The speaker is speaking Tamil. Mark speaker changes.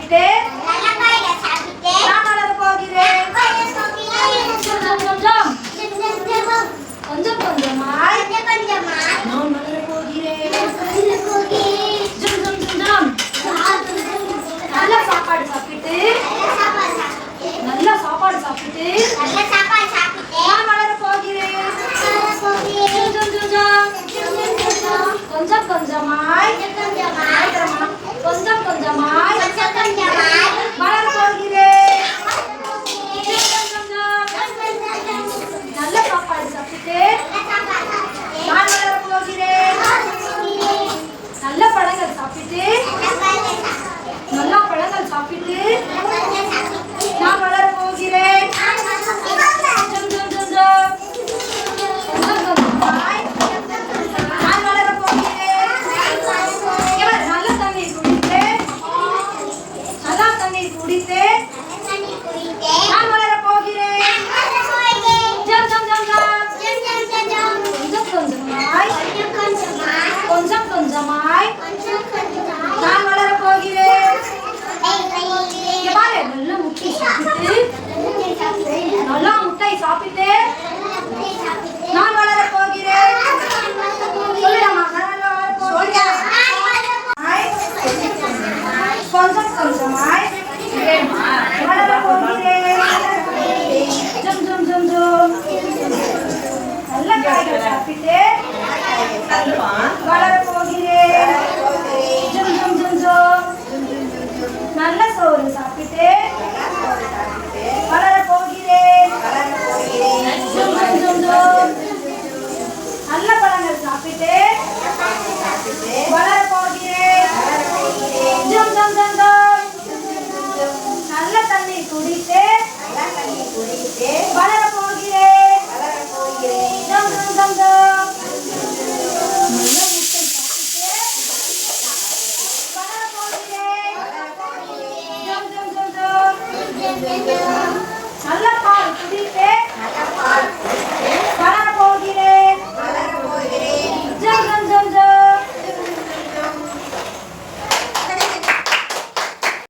Speaker 1: சாப்பிட்டு நான் வளர போகிறேன். கொஞ்சம் கொஞ்சமாய் நான் வளர போகிறேன். நல்ல சாப்பாடு சாப்பிட்டு நான் வளர போகிறேன். கொஞ்சம் கொஞ்சமாய் வளர போகிறேன். நல்ல சாப்பாடு சாப்பிட்டு நான் வளர போகிறேன். நல்ல பழங்கள் சாப்பிட்டு நான் வளர போகிறேன். நான் வளர போகிறேன். நல்ல தண்ணீர் குடித்து நான் வளர போகிறேன். கொஞ்சம் கொஞ்சமாய் நான் வளர போகிறேன். நல்ல முட்டை சாப்பிட்டு நான் வளர போகிறேன். கொஞ்சம் கொஞ்சமாய் வளர போகிறேன். நல்ல காய்கள் சாப்பிட்டு வளர